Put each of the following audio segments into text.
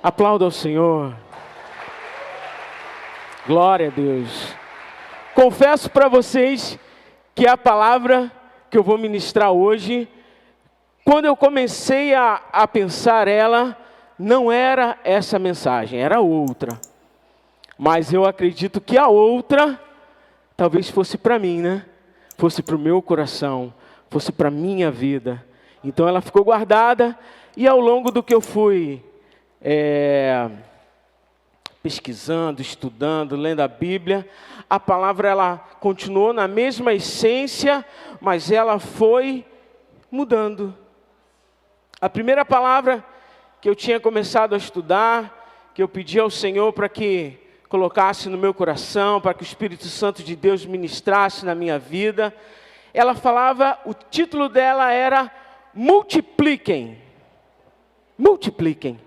Aplauda ao Senhor. Glória a Deus. Confesso para vocês que a palavra que eu vou ministrar hoje, quando eu comecei a pensar ela, não era essa mensagem, era outra. Mas eu acredito que a outra, talvez fosse para mim, né? Fosse para o meu coração, fosse para a minha vida. Então ela ficou guardada e ao longo do que eu fui pesquisando, estudando, lendo a Bíblia, a palavra ela continuou na mesma essência, mas ela foi mudando. A primeira palavra que eu tinha começado a estudar, que eu pedi ao Senhor para que colocasse no meu coração, para que o Espírito Santo de Deus ministrasse na minha vida, ela falava, o título dela era multipliquem. Multipliquem.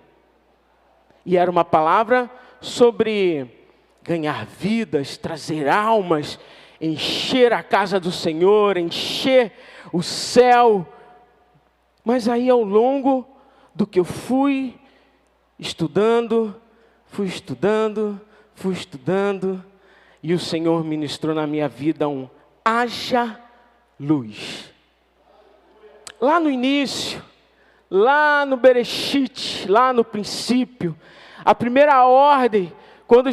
E era uma palavra sobre ganhar vidas, trazer almas, encher a casa do Senhor, encher o céu. Mas aí ao longo do que eu fui estudando, e o Senhor ministrou na minha vida um haja luz. Lá no início, lá no Bereshit, lá no princípio, a primeira ordem, quando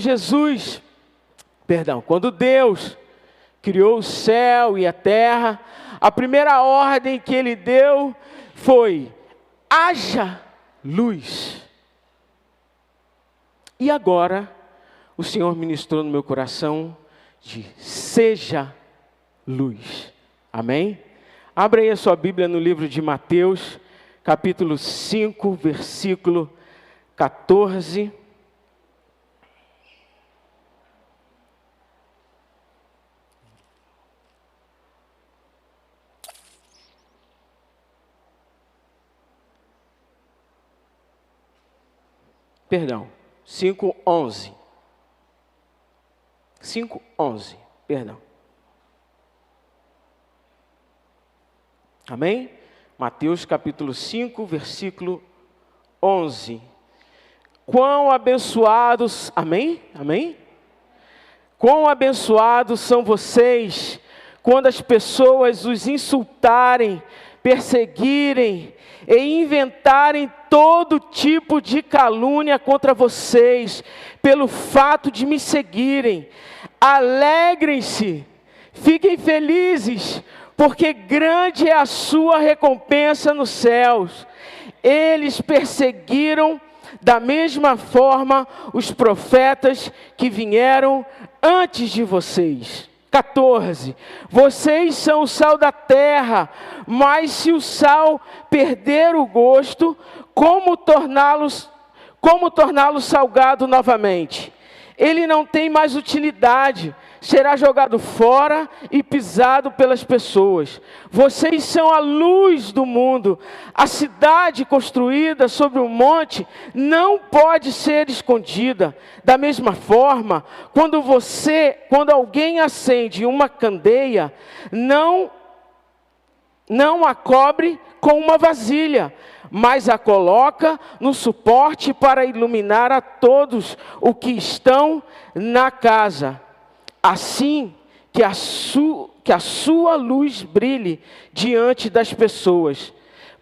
Deus criou o céu e a terra, a primeira ordem que Ele deu foi, haja luz. E agora, o Senhor ministrou no meu coração de seja luz. Amém? Abra aí a sua Bíblia no livro de Mateus, capítulo 5, versículo 14. Perdão, 5:11. 5:11, perdão. Amém? Mateus capítulo 5, versículo 11. Quão abençoados, amém? Amém? Quão abençoados são vocês quando as pessoas os insultarem, perseguirem e inventarem todo tipo de calúnia contra vocês, pelo fato de me seguirem. Alegrem-se, fiquem felizes, porque grande é a sua recompensa nos céus. Eles perseguiram da mesma forma os profetas que vieram antes de vocês. 14. Vocês são o sal da terra, mas se o sal perder o gosto, como torná-lo salgado novamente? Ele não tem mais utilidade, será jogado fora e pisado pelas pessoas. Vocês são a luz do mundo. A cidade construída sobre um monte não pode ser escondida. Da mesma forma, quando alguém acende uma candeia, não a cobre com uma vasilha, mas a coloca no suporte para iluminar a todos os que estão na casa. Assim que a sua luz brilhe diante das pessoas,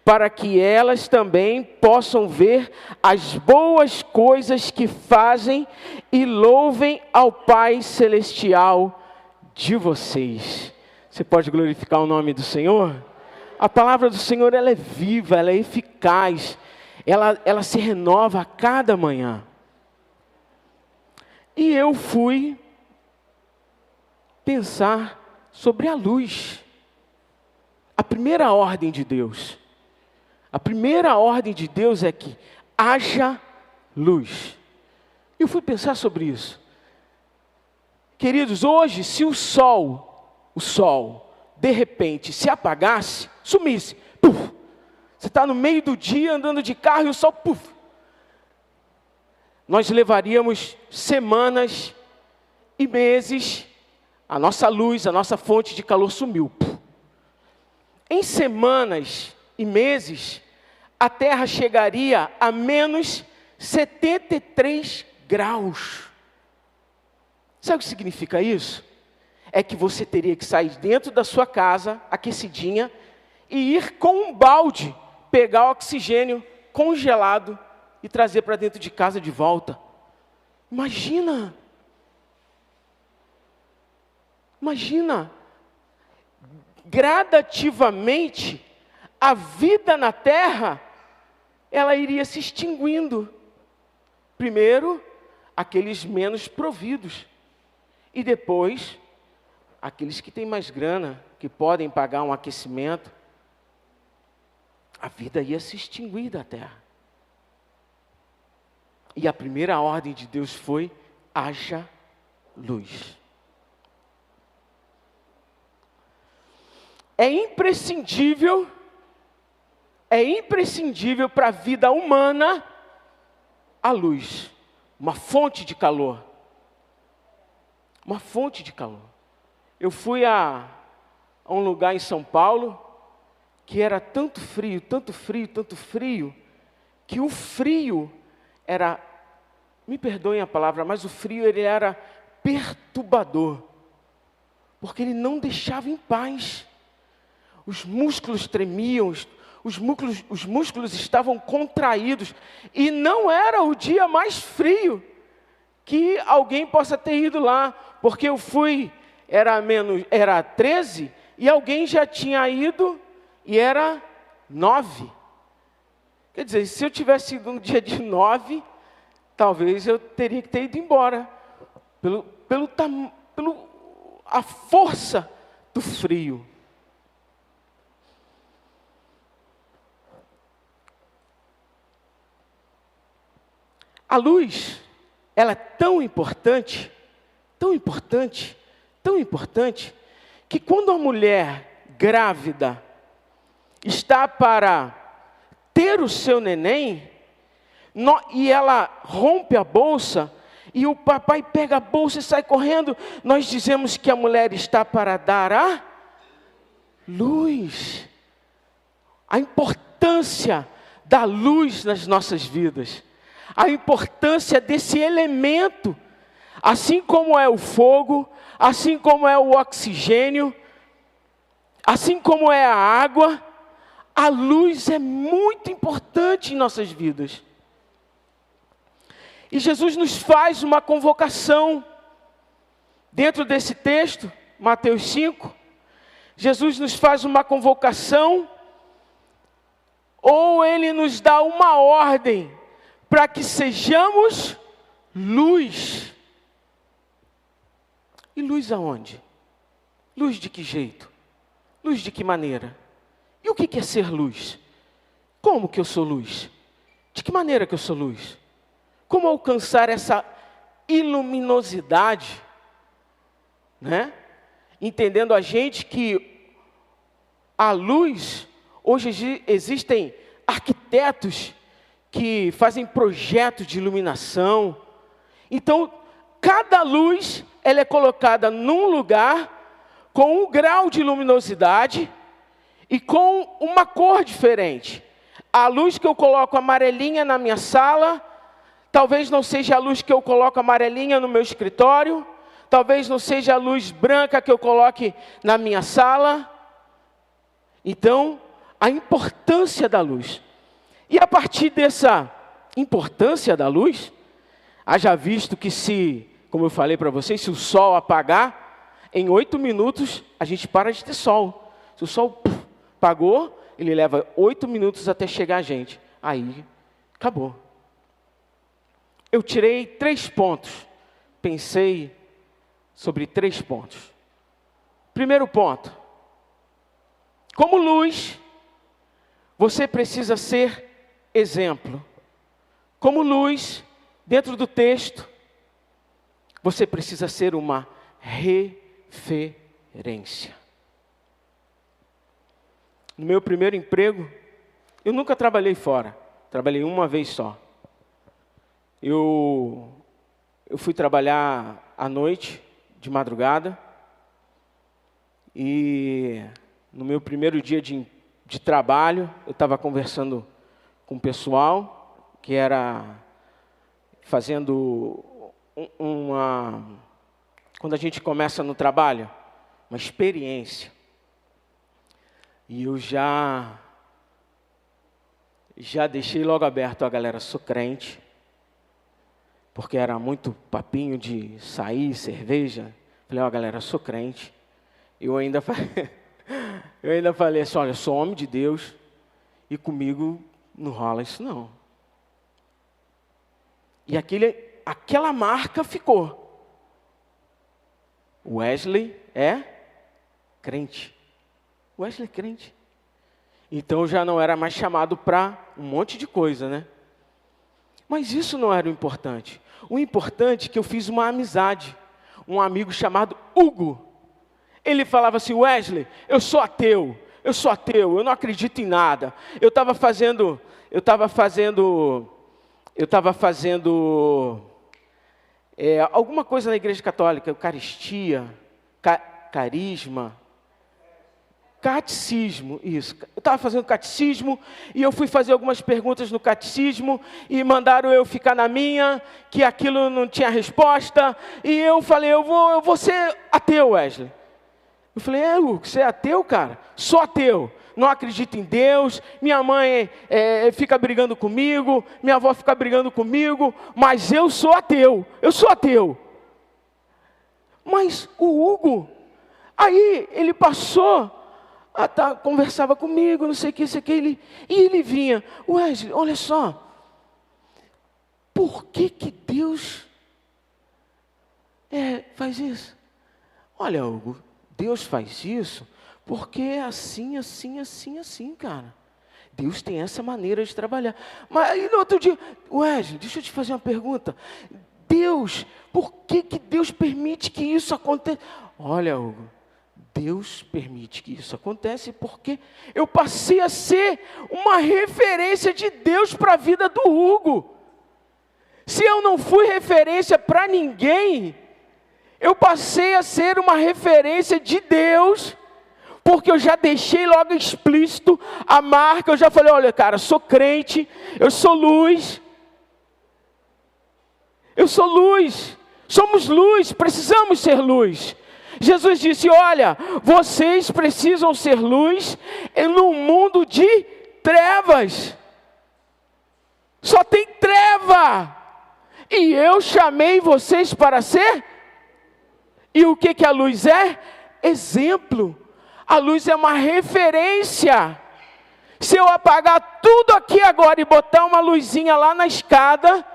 para que elas também possam ver as boas coisas que fazem e louvem ao Pai Celestial de vocês. Você pode glorificar o nome do Senhor? A palavra do Senhor, ela é viva, ela é eficaz, ela se renova a cada manhã. E eu fui pensar sobre a luz. A primeira ordem de Deus. A primeira ordem de Deus é que haja luz. Eu fui pensar sobre isso. Queridos, hoje, se o sol, de repente, se apagasse, sumisse, puf, você está no meio do dia andando de carro e o sol, puf, nós levaríamos semanas e meses, a nossa luz, a nossa fonte de calor sumiu. Puf. Em semanas e meses, a Terra chegaria a menos 73 graus. Sabe o que significa isso? É que você teria que sair dentro da sua casa, aquecidinha, e ir com um balde, pegar o oxigênio congelado e trazer para dentro de casa de volta. Imagina! Imagina! Gradativamente, a vida na terra, ela iria se extinguindo. Primeiro, aqueles menos providos. E depois, aqueles que têm mais grana, que podem pagar um aquecimento. A vida ia se extinguir da terra. E a primeira ordem de Deus foi: haja luz. É imprescindível para a vida humana a luz, uma fonte de calor. Uma fonte de calor. Eu fui a um lugar em São Paulo que era tanto frio, tanto frio, tanto frio, que o frio era, me perdoem a palavra, mas o frio ele era perturbador, porque ele não deixava em paz. Os músculos tremiam, os músculos estavam contraídos, e não era o dia mais frio que alguém possa ter ido lá, porque eu fui, era 13, e alguém já tinha ido, e era 9. Quer dizer, se eu tivesse ido no dia de 9, talvez eu teria que ter ido embora, pelo a força do frio. A luz, ela é tão importante, tão importante, tão importante, que quando a mulher grávida está para ter o seu neném, e ela rompe a bolsa, e o papai pega a bolsa e sai correndo, nós dizemos que a mulher está para dar a luz. A importância da luz nas nossas vidas. A importância desse elemento, assim como é o fogo, assim como é o oxigênio, assim como é a água, a luz é muito importante em nossas vidas. E Jesus nos faz uma convocação, dentro desse texto, Mateus 5, Jesus nos faz uma convocação, ou Ele nos dá uma ordem, para que sejamos luz. E luz aonde? Luz de que jeito? Luz de que maneira? E o que é ser luz? Como que eu sou luz? De que maneira que eu sou luz? Como alcançar essa iluminosidade? Né? Entendendo a gente que a luz, hoje existem arquitetos que fazem projetos de iluminação. Então, cada luz, ela é colocada num lugar com um grau de luminosidade e com uma cor diferente. A luz que eu coloco amarelinha na minha sala, talvez não seja a luz que eu coloco amarelinha no meu escritório, talvez não seja a luz branca que eu coloque na minha sala. Então, a importância da luz. E a partir dessa importância da luz, haja visto que se, como eu falei para vocês, se o sol apagar, em 8 minutos a gente para de ter sol. Se o sol apagou, ele leva 8 minutos até chegar a gente. Aí, acabou. Eu tirei 3 pontos. Pensei sobre 3 pontos. Primeiro ponto. Como luz, você precisa ser exemplo. Como luz, dentro do texto, você precisa ser uma referência. No meu primeiro emprego, eu nunca trabalhei fora. Trabalhei uma vez só. Eu fui trabalhar à noite, de madrugada. E no meu primeiro dia de trabalho, eu estava conversando com o pessoal, que era fazendo quando a gente começa no trabalho, uma experiência. E eu já deixei logo aberto a galera, sou crente, porque era muito papinho de sair, cerveja. Falei, galera, sou crente. Eu ainda falei assim, olha, eu sou homem de Deus e comigo não rola isso não. E aquela marca ficou. Wesley é crente. Wesley é crente. Então eu já não era mais chamado para um monte de coisa, né? Mas isso não era o importante. O importante é que eu fiz uma amizade. Um amigo chamado Hugo. Ele falava assim, Wesley, eu sou ateu, eu não acredito em nada. Eu estava fazendo alguma coisa na igreja católica, eucaristia, carisma, catecismo, isso. Eu estava fazendo catecismo e eu fui fazer algumas perguntas no catecismo e mandaram eu ficar na minha, que aquilo não tinha resposta. E eu falei, eu vou ser ateu, Wesley. Eu falei, Hugo, você é ateu, cara? Sou ateu, não acredito em Deus, minha mãe fica brigando comigo, minha avó fica brigando comigo, mas eu sou ateu. Mas o Hugo, aí ele passou, conversava comigo, não sei o que, e ele vinha, Wesley, olha só, por que Deus faz isso? Olha, Hugo, Deus faz isso porque é assim, cara. Deus tem essa maneira de trabalhar. Mas aí no outro dia, Wesley, deixa eu te fazer uma pergunta. Por que Deus permite que isso aconteça? Olha, Hugo, Deus permite que isso aconteça porque eu passei a ser uma referência de Deus para a vida do Hugo. Se eu não fui referência para ninguém, eu passei a ser uma referência de Deus, porque eu já deixei logo explícito a marca, eu já falei, olha cara, sou crente, eu sou luz, somos luz, precisamos ser luz. Jesus disse, olha, vocês precisam ser luz num mundo de trevas, só tem treva, e eu chamei vocês para ser. E o que a luz é? Exemplo. A luz é uma referência. Se eu apagar tudo aqui agora e botar uma luzinha lá na escada,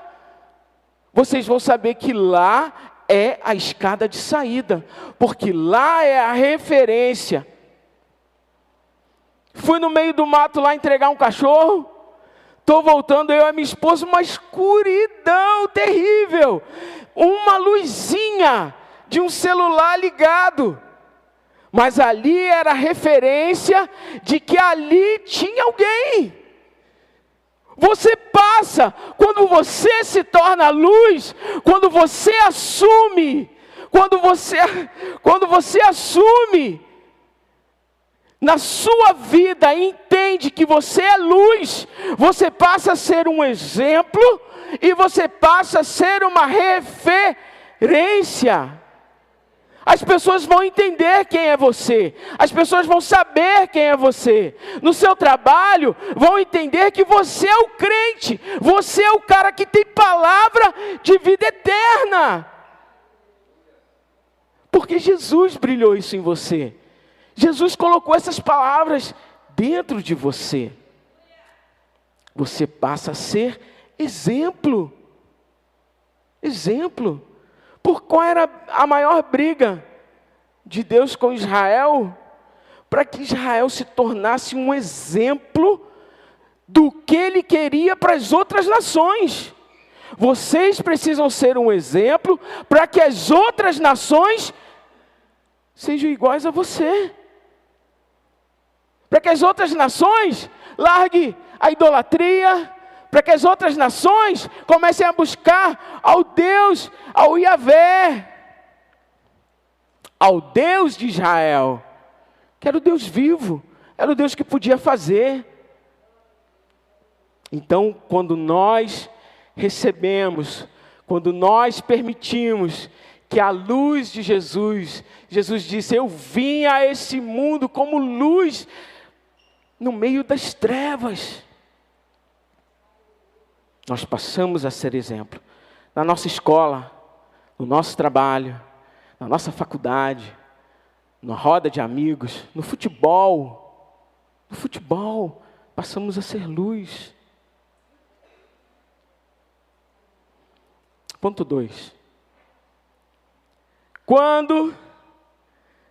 vocês vão saber que lá é a escada de saída, porque lá é a referência. Fui no meio do mato lá entregar um cachorro, estou voltando, eu e a minha esposa, uma escuridão terrível, uma luzinha de um celular ligado, mas ali era referência de que ali tinha alguém. Você passa, quando você se torna luz, quando você assume na sua vida e entende que você é luz, você passa a ser um exemplo e você passa a ser uma referência. As pessoas vão entender quem é você. As pessoas vão saber quem é você. No seu trabalho, vão entender que você é o crente. Você é o cara que tem palavra de vida eterna. Porque Jesus brilhou isso em você. Jesus colocou essas palavras dentro de você. Você passa a ser exemplo. Exemplo. Por qual era a maior briga de Deus com Israel? Para que Israel se tornasse um exemplo do que Ele queria para as outras nações. Vocês precisam ser um exemplo para que as outras nações sejam iguais a você. Para que as outras nações larguem a idolatria, para que as outras nações comecem a buscar ao Deus, ao Yahvé, ao Deus de Israel, que era o Deus vivo, era o Deus que podia fazer. Então, quando nós recebemos Quando nós permitimos que a luz de Jesus, Jesus disse, eu vim a esse mundo como luz no meio das trevas. Nós passamos a ser exemplo. Na nossa escola, no nosso trabalho, na nossa faculdade, na roda de amigos, no futebol. No futebol, passamos a ser luz. Ponto 2. Quando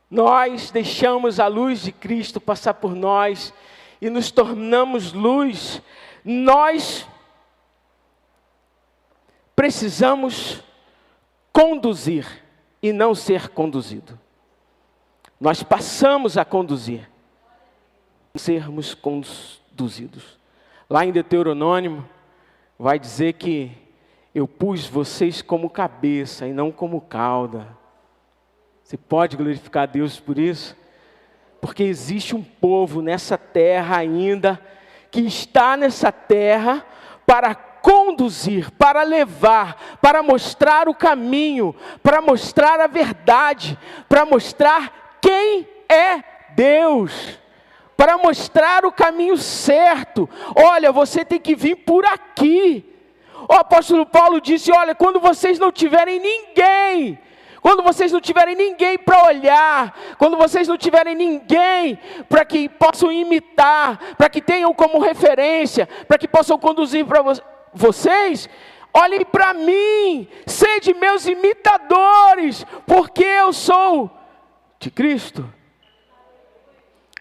nós deixamos a luz de Cristo passar por nós e nos tornamos luz, nós precisamos conduzir e não ser conduzido. Nós passamos a conduzir, sermos conduzidos. Lá em Deuteronômio, vai dizer que eu pus vocês como cabeça e não como cauda. Você pode glorificar a Deus por isso? Porque existe um povo nessa terra ainda, que está nessa terra para conduzir, para levar, para mostrar o caminho, para mostrar a verdade, para mostrar quem é Deus, para mostrar o caminho certo. Olha, você tem que vir por aqui. O apóstolo Paulo disse, olha, quando vocês não tiverem ninguém, quando vocês não tiverem ninguém para olhar, quando vocês não tiverem ninguém para que possam imitar, para que tenham como referência, para que possam conduzir para vocês, olhem para mim, sede meus imitadores, porque eu sou de Cristo.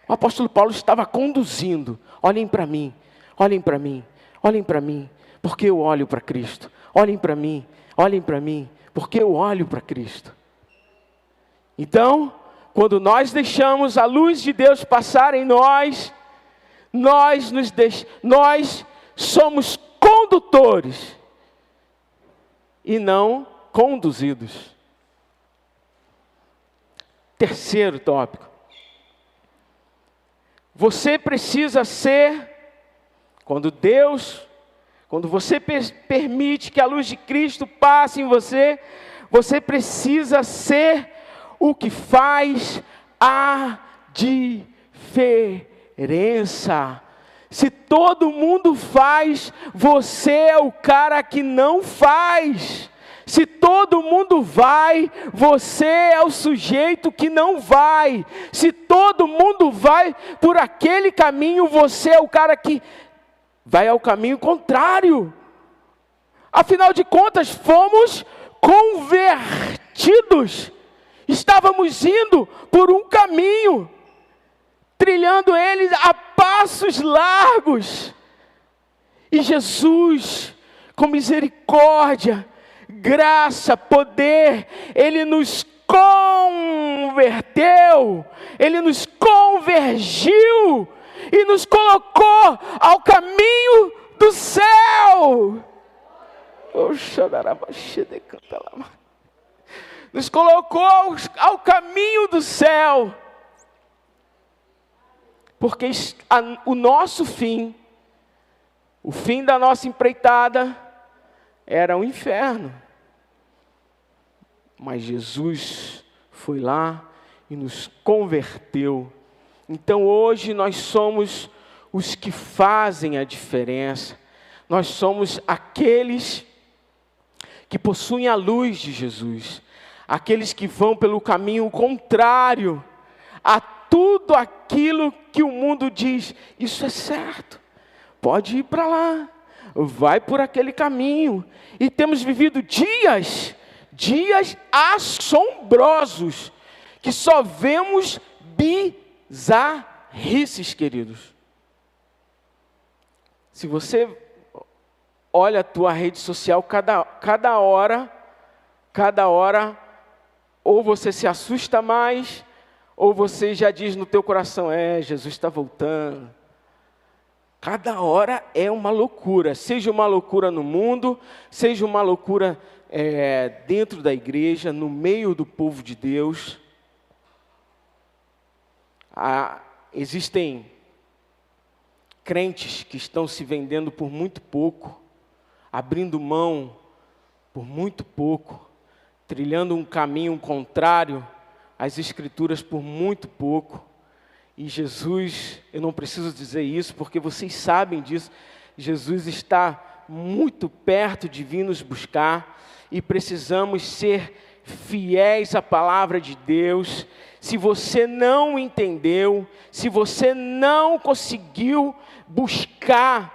O apóstolo Paulo estava conduzindo, olhem para mim, olhem para mim, olhem para mim, porque eu olho para Cristo, olhem para mim, porque eu olho para Cristo. Então, quando nós deixamos a luz de Deus passar em nós, nós somos condutores e não conduzidos. Terceiro tópico. Você precisa ser, quando você permite que a luz de Cristo passe em você, você precisa ser o que faz a diferença. Se todo mundo faz, você é o cara que não faz. Se todo mundo vai, você é o sujeito que não vai. Se todo mundo vai por aquele caminho, você é o cara que vai ao caminho contrário. Afinal de contas, fomos convertidos. Estávamos indo por um caminho, trilhando ele a passos largos. E Jesus, com misericórdia, graça, poder, Ele nos converteu, Ele nos convergiu e nos colocou ao caminho do céu. Nos colocou ao caminho do céu. Porque o nosso fim, o fim da nossa empreitada, era o inferno. Mas Jesus foi lá e nos converteu. Então hoje nós somos os que fazem a diferença. Nós somos aqueles que possuem a luz de Jesus. Aqueles que vão pelo caminho contrário a tudo aquilo que o mundo diz. Isso é certo. Pode ir para lá. Vai por aquele caminho. E temos vivido dias assombrosos, que só vemos bizarrices, queridos. Se você olha a tua rede social, cada hora, ou você se assusta mais, ou você já diz no teu coração, Jesus está voltando. Cada hora é uma loucura, seja uma loucura no mundo, seja uma loucura dentro da igreja, no meio do povo de Deus. Existem crentes que estão se vendendo por muito pouco, abrindo mão por muito pouco, trilhando um caminho contrário às Escrituras por muito pouco. E Jesus, eu não preciso dizer isso, porque vocês sabem disso, Jesus está muito perto de vir nos buscar, e precisamos ser fiéis à palavra de Deus. Se você não entendeu, se você não conseguiu buscar,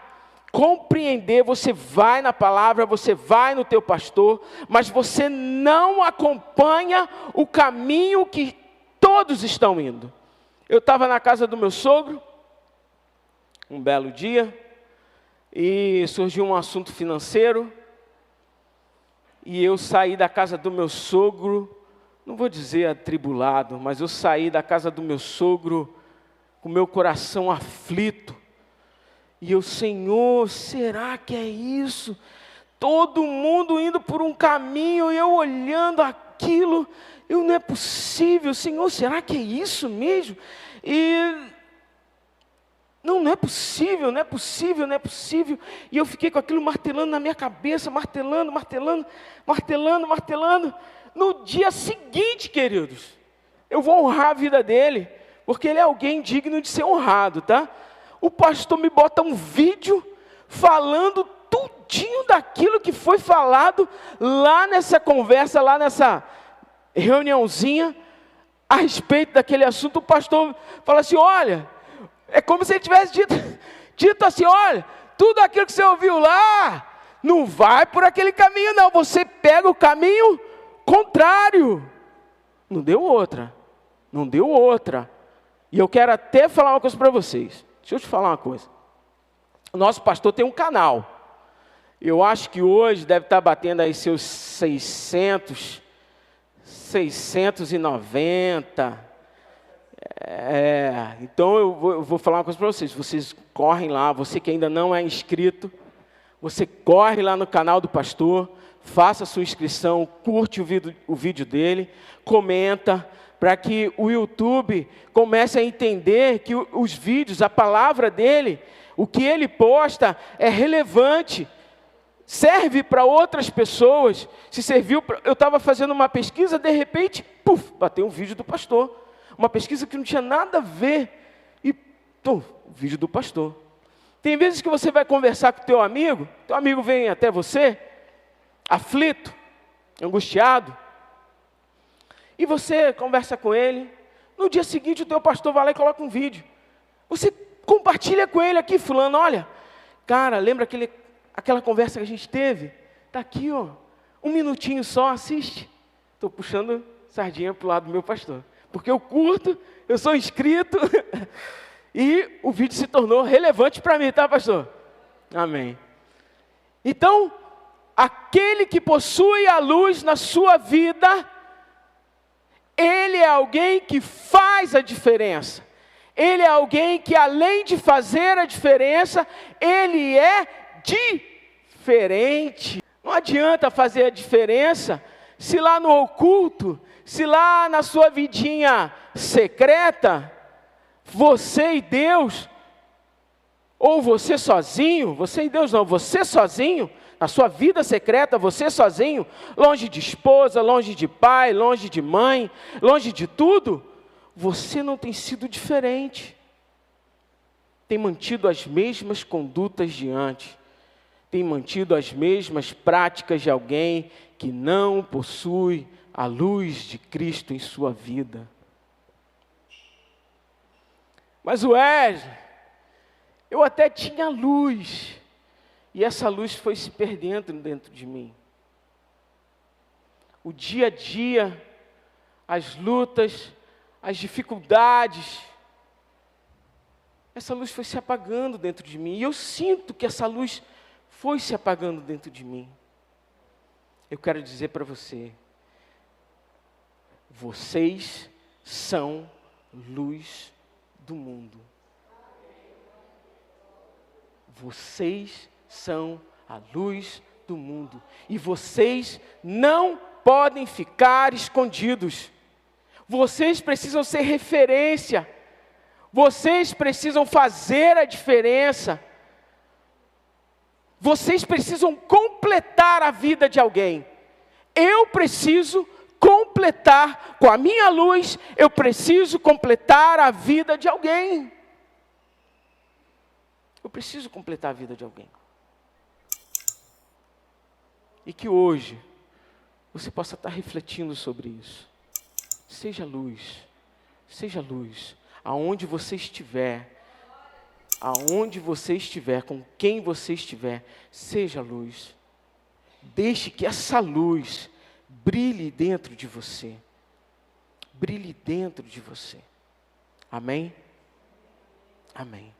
compreender, você vai na palavra, você vai no teu pastor, mas você não acompanha o caminho que todos estão indo. Eu estava na casa do meu sogro, um belo dia, e surgiu um assunto financeiro, e eu saí da casa do meu sogro, não vou dizer atribulado, mas eu saí da casa do meu sogro com meu coração aflito. E eu, Senhor, será que é isso? Todo mundo indo por um caminho, e eu olhando aquilo, não é possível, Senhor, será que é isso mesmo? E não é possível, não é possível, não é possível. E eu fiquei com aquilo martelando na minha cabeça, martelando. No dia seguinte, queridos, eu vou honrar a vida dele, porque ele é alguém digno de ser honrado, tá? O pastor me bota um vídeo falando tudinho daquilo que foi falado lá nessa conversa, lá nessa reuniãozinha, a respeito daquele assunto. O pastor fala assim, olha, é como se ele tivesse dito assim, olha, tudo aquilo que você ouviu lá, não vai por aquele caminho não, você pega o caminho contrário. Não deu outra. E eu quero até falar uma coisa para vocês. Deixa eu te falar uma coisa. O nosso pastor tem um canal. Eu acho que hoje deve estar batendo aí seus 690. Então eu vou falar uma coisa para vocês. Vocês correm lá, você que ainda não é inscrito, você corre lá no canal do pastor, faça a sua inscrição, curte o vídeo dele, comenta, para que o YouTube comece a entender que os vídeos, a palavra dele, o que ele posta é relevante, serve para outras pessoas. Se serviu, eu estava fazendo uma pesquisa, de repente, bateu um vídeo do pastor. Uma pesquisa que não tinha nada a ver, e o vídeo do pastor. Tem vezes que você vai conversar com teu amigo vem até você, aflito, angustiado, e você conversa com ele, no dia seguinte o teu pastor vai lá e coloca um vídeo. Você compartilha com ele aqui, fulano, olha, cara, lembra aquela conversa que a gente teve? Está aqui, ó, 1 minutinho só, assiste. Estou puxando sardinha para o lado do meu pastor. Porque eu curto, eu sou inscrito, e o vídeo se tornou relevante para mim, tá, pastor? Amém. Então, aquele que possui a luz na sua vida, ele é alguém que faz a diferença. Ele é alguém que, além de fazer a diferença, ele é diferente. Não adianta fazer a diferença se lá no oculto, se lá na sua vidinha secreta, você e Deus, ou você sozinho, você e Deus não, você sozinho, na sua vida secreta, você sozinho, longe de esposa, longe de pai, longe de mãe, longe de tudo, você não tem sido diferente. Tem mantido as mesmas condutas de antes, tem mantido as mesmas práticas de alguém que não possui a luz de Cristo em sua vida. Mas Wesley, eu até tinha luz, e essa luz foi se perdendo dentro de mim. O dia a dia, as lutas, as dificuldades, essa luz foi se apagando dentro de mim, e eu sinto que essa luz foi se apagando dentro de mim. Eu quero dizer para você, vocês são luz do mundo. Vocês são a luz do mundo. E vocês não podem ficar escondidos. Vocês precisam ser referência. Vocês precisam fazer a diferença. Vocês precisam completar a vida de alguém. eu preciso completar, com a minha luz, eu preciso completar a vida de alguém. Eu preciso completar a vida de alguém. E que hoje, você possa estar refletindo sobre isso. Seja luz, aonde você estiver, com quem você estiver, seja luz. Deixe que essa luz brilhe dentro de você. Brilhe dentro de você. Amém? Amém.